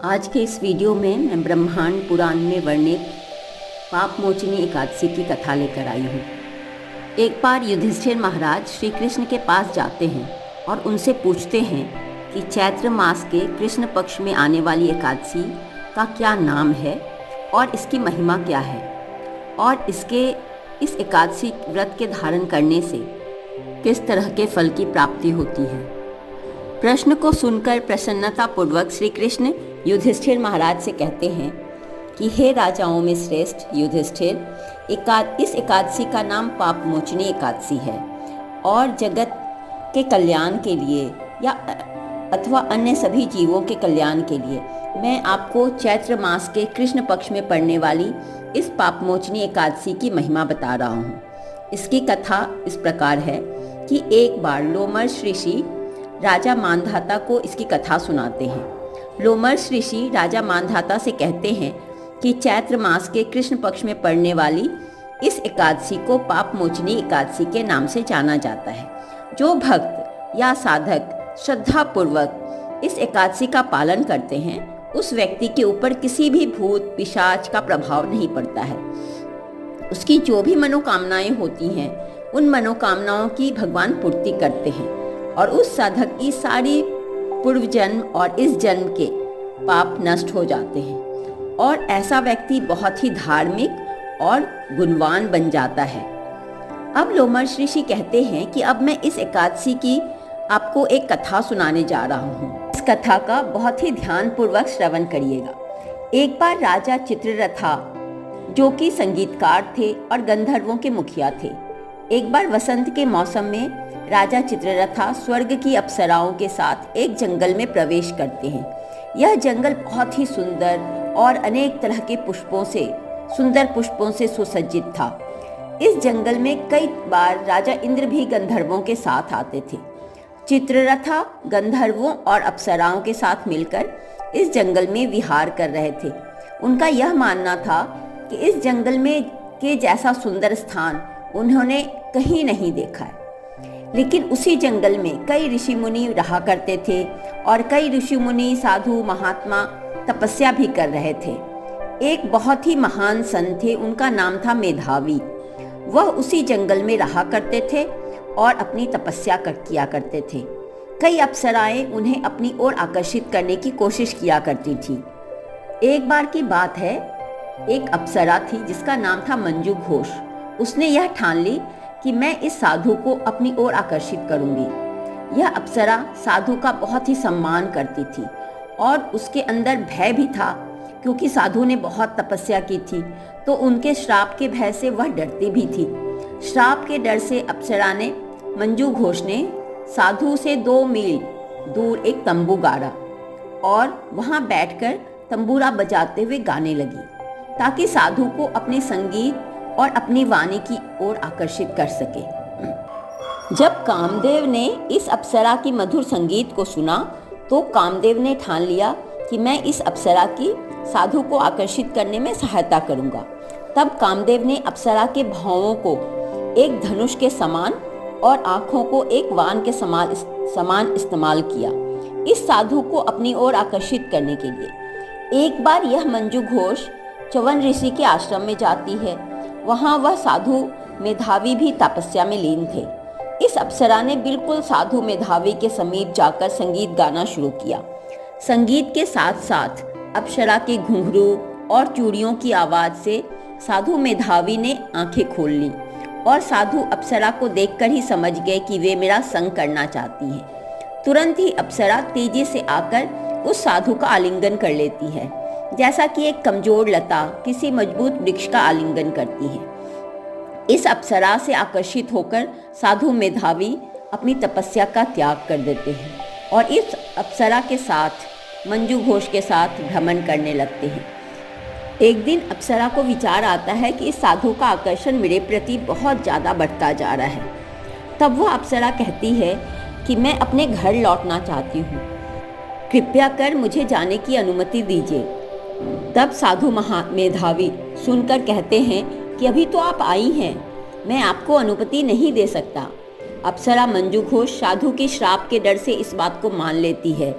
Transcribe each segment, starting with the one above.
आज के इस वीडियो में मैं ब्रह्मांड पुराण में वर्णित पाप मोचनी एकादशी की कथा लेकर आई हूँ। एक बार युधिष्ठिर महाराज श्री कृष्ण के पास जाते हैं और उनसे पूछते हैं कि चैत्र मास के कृष्ण पक्ष में आने वाली एकादशी का क्या नाम है और इसकी महिमा क्या है और इस एकादशी व्रत के धारण करने से किस तरह के फल की प्राप्ति होती है। प्रश्न को सुनकर प्रसन्नता पूर्वक श्री कृष्ण युधिष्ठिर महाराज से कहते हैं कि हे राजाओं में श्रेष्ठ युधिष्ठिर, इस एकादशी का नाम पाप मोचनी एकादशी है और जगत के कल्याण के लिए या अथवा अन्य सभी जीवों के कल्याण के लिए मैं आपको चैत्र मास के कृष्ण पक्ष में पड़ने वाली इस पाप मोचनी एकादशी की महिमा बता रहा हूँ। इसकी कथा इस प्रकार है कि एक बार लोमर्ष ऋषि राजा मांधाता को इसकी कथा सुनाते हैं। लोमर्ष ऋषि राजा मांधाता से कहते हैं कि चैत्र मास के कृष्ण पक्ष में पड़ने वाली इस एकादशी को पाप मोचनी एकादशी के नाम से जाना जाता है। जो भक्त या साधक श्रद्धा पूर्वक इस एकादशी का पालन करते हैं उस व्यक्ति के ऊपर किसी भी भूत पिशाच का प्रभाव नहीं पड़ता है। उसकी जो भी मनोकामनाएं होती हैं उन मनोकामनाओं की भगवान पूर्ति करते हैं और उस साधक की सारी पूर्व जन्म और इस जन्म के पाप नष्ट हो जाते हैं और ऐसा व्यक्ति बहुत ही धार्मिक और गुणवान बन जाता है। अब लोमर्ष ऋषि कहते हैं कि अब मैं इस एकादशी की आपको एक कथा सुनाने जा रहा हूँ। इस कथा का बहुत ही ध्यान पूर्वक श्रवण करिएगा। एक बार राजा चित्ररथा, जो कि संगीतकार थे और गंधर्वों के मुखिया थे, एक बार वसंत के मौसम में राजा चित्ररथा स्वर्ग की अप्सराओं के साथ एक जंगल में प्रवेश करते हैं। यह जंगल बहुत ही सुंदर और अनेक तरह के सुंदर पुष्पों से सुसज्जित था। इस जंगल में कई बार राजा इंद्र भी गंधर्वों के साथ आते थे। चित्ररथा गंधर्वों और अप्सराओं के साथ मिलकर इस जंगल में विहार कर रहे थे। उनका यह मानना था कि इस जंगल में के जैसा सुंदर स्थान उन्होंने कहीं नहीं देखा है। लेकिन उसी जंगल में कई ऋषि मुनि रहा करते थे और कई ऋषि मुनि साधु महात्मा तपस्या भी कर रहे थे। एक बहुत ही महान संत थे, उनका नाम था मेधावी। वह उसी जंगल में रहा करते थे और अपनी तपस्या किया करते थे। कई अप्सराएं उन्हें अपनी ओर आकर्षित करने की कोशिश किया करती थी। एक बार की बात है, एक अप्सरा थी जिसका नाम था मंजू घोष। उसने यह ठान ली कि मैं इस साधु को अपनी ओर आकर्षित करूंगी। यह अप्सरा साधु का बहुत ही सम्मान करती थी और उसके अंदर भय भी था, क्योंकि साधु ने बहुत तपस्या की थी तो उनके श्राप के भय से वह डरती भी थी। श्राप के डर से अप्सरा ने, मंजू घोष ने साधु से 2 मील दूर एक तंबू गाड़ा और वहां बैठकर तंबूरा बजाते हुए गाने लगी, ताकि साधु को अपने संगीत और अपनी वाणी की ओर आकर्षित कर सके। जब कामदेव ने इस अप्सरा की मधुर संगीत को सुना तो कामदेव ने ठान लिया कि मैं इस अप्सरा की साधु को आकर्षित करने में सहायता करूंगा। तब कामदेव ने अप्सरा के भौहों को एक धनुष के समान और आंखों को एक वान के समान इस्तेमाल किया इस साधु को अपनी ओर आकर्षित करने के लिए। एक बार यह मंजू घोष च्यवन ऋषि के आश्रम में जाती है। वहां वह साधु मेधावी भी तपस्या में लीन थे। इस अप्सरा ने बिल्कुल साधु मेधावी के समीप जाकर संगीत गाना शुरू किया। संगीत के साथ साथ अप्सरा के घुंघरू और चूड़ियों की आवाज से साधु मेधावी ने आंखें खोल ली और साधु अप्सरा को देखकर ही समझ गए कि वे मेरा संग करना चाहती हैं। तुरंत ही अप्सरा तेजी से आकर उस साधु का आलिंगन कर लेती है, जैसा कि एक कमजोर लता किसी मजबूत वृक्ष का आलिंगन करती है। इस अप्सरा से आकर्षित होकर साधु मेधावी अपनी तपस्या का त्याग कर देते हैं और इस अप्सरा के साथ मंजू घोष के साथ भ्रमण करने लगते हैं। एक दिन अप्सरा को विचार आता है कि इस साधु का आकर्षण मेरे प्रति बहुत ज़्यादा बढ़ता जा रहा है। तब वह अप्सरा कहती है कि मैं अपने घर लौटना चाहती हूँ, कृपया कर मुझे जाने की अनुमति दीजिए। तब साधु मेधावी सुनकर कहते हैं कि अभी तो आप आई हैं, मैं आपको अनुमति नहीं दे सकता। अप्सरा मंजू घोष साधु के श्राप के डर से इस बात को मान लेती है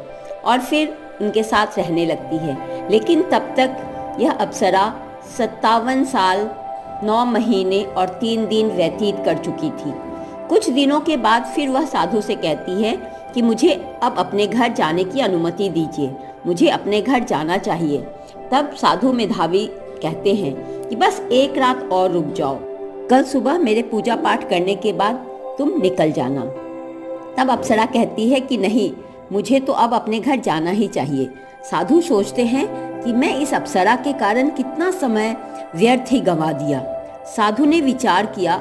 और फिर उनके साथ रहने लगती है। लेकिन तब तक यह अप्सरा 57 साल 9 महीने और 3 दिन व्यतीत कर चुकी थी। कुछ दिनों के बाद फिर वह साधु से कहती है कि मुझे अब अपने घर जाने की अनुमति दीजिए, मुझे अपने घर जाना चाहिए। तब साधु मेधावी कहते हैं कि बस एक रात और रुक जाओ, कल सुबह मेरे पूजा पाठ करने के बाद तुम निकल जाना। तब अप्सरा कहती है कि नहीं, मुझे तो अब अपने घर जाना ही चाहिए। साधु सोचते हैं कि मैं इस अप्सरा के कारण कितना समय व्यर्थ ही गंवा दिया। साधु ने विचार किया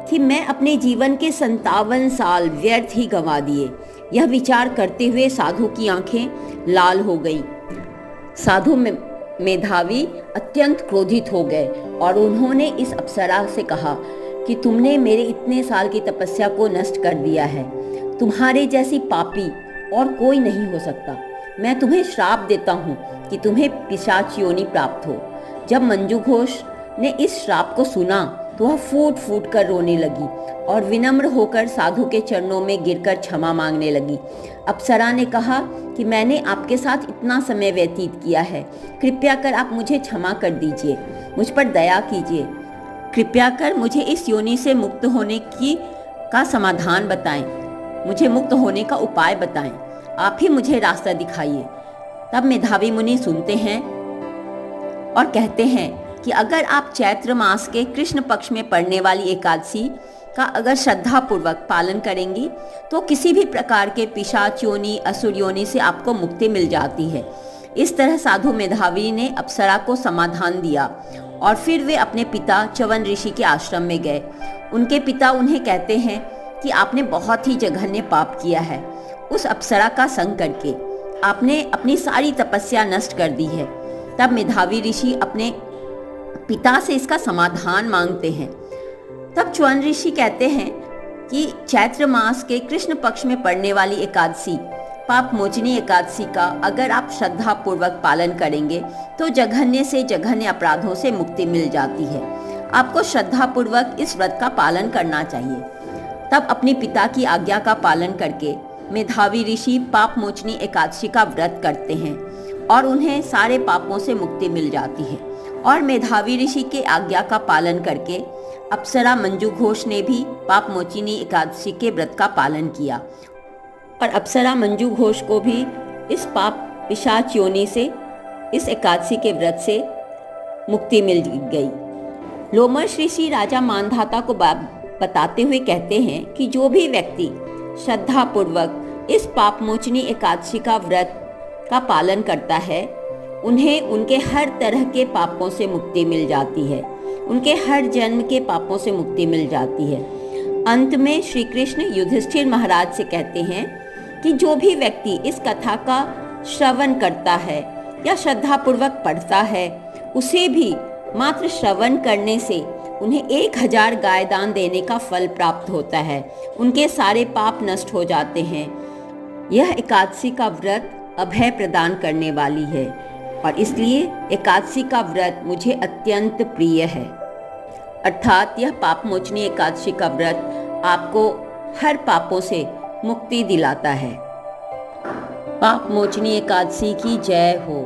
कि मैं अपने जीवन के 57 साल व्यर्थ ही गंवा दिए। यह विचार करते हुए साधु की आंखें लाल हो गई। साधु मेधावी अत्यंत क्रोधित हो गए और उन्होंने इस अप्सरा से कहा कि तुमने मेरे इतने साल की तपस्या को नष्ट कर दिया है। तुम्हारे जैसी पापी और कोई नहीं हो सकता। मैं तुम्हें श्राप देता हूँ कि तुम्हें पिशाच योनि प्राप्त हो। जब मंजू घोष ने इस श्राप को सुना तो वह फूट फूट कर रोने लगी और विनम्र होकर साधु के चरणों में गिरकर क्षमा मांगने लगी। अप्सरा ने कहा कि मैंने आपके साथ इतना समय व्यतीत किया है, कृपया कर आप मुझे क्षमा कर दीजिए, मुझ पर दया कीजिए, कृपया कर मुझे इस योनि से मुक्त होने का समाधान बताएं, मुझे मुक्त होने का उपाय बताएं, आप ही मुझे रास्ता दिखाइए। तब मेधावी मुनि सुनते हैं और कहते हैं कि अगर आप चैत्र मास के कृष्ण पक्ष में पड़ने वाली एकादशी का अगर श्रद्धा पूर्वक पालन करेंगी तो किसी भी प्रकार के पिशाच योनि, असुर योनि से आपको मुक्ति मिल जाती है। इस तरह साधु मेधावी ने अप्सरा को समाधान दिया और फिर वे अपने पिता च्यवन ऋषि के आश्रम में गए। उनके पिता उन्हें कहते हैं कि आपने बहुत ही जघन्य पाप किया है। उस अप्सरा का संग करके आपने अपनी सारी तपस्या नष्ट कर दी है। तब मेधावी ऋषि अपने पिता से इसका समाधान मांगते हैं। तब च्यवन ऋषि कहते हैं कि चैत्र मास के कृष्ण पक्ष में पड़ने वाली एकादशी, पाप मोचनी एकादशी का अगर आप श्रद्धा पूर्वक पालन करेंगे तो जघन्य से जघन्य अपराधों से मुक्ति मिल जाती है। आपको श्रद्धा पूर्वक इस व्रत का पालन करना चाहिए। तब अपने पिता की आज्ञा का पालन करके मेधावी ऋषि पाप मोचनी एकादशी का व्रत करते हैं और उन्हें सारे पापों से मुक्ति मिल जाती है। और मेधावी ऋषि के आज्ञा का पालन करके अप्सरा मंजू घोष ने भी पाप मोचनी एकादशी के व्रत का पालन किया और अप्सरा मंजू घोष को भी इस पाप पिशाच योनि से, इस एकादशी के व्रत से मुक्ति मिल गई। लोमश ऋषि राजा मानधाता को बताते हुए कहते हैं कि जो भी व्यक्ति श्रद्धा पूर्वक इस पाप मोचनी एकादशी का व्रत का पालन करता है उन्हें उनके हर तरह के पापों से मुक्ति मिल जाती है, उनके हर जन्म के पापों से मुक्ति मिल जाती है। अंत में श्री कृष्ण युधिष्ठिर महाराज से कहते हैं कि जो भी व्यक्ति इस कथा का श्रवण करता है या श्रद्धा पूर्वक पढ़ता है उसे भी मात्र श्रवण करने से उन्हें 1000 गाय दान देने का फल प्राप्त होता है, उनके सारे पाप नष्ट हो जाते हैं। यह एकादशी का व्रत अभय प्रदान करने वाली है और इसलिए एकादशी का व्रत मुझे अत्यंत प्रिय है। अर्थात यह पाप मोचनी एकादशी का व्रत आपको हर पापों से मुक्ति दिलाता है। पाप मोचनी एकादशी की जय हो।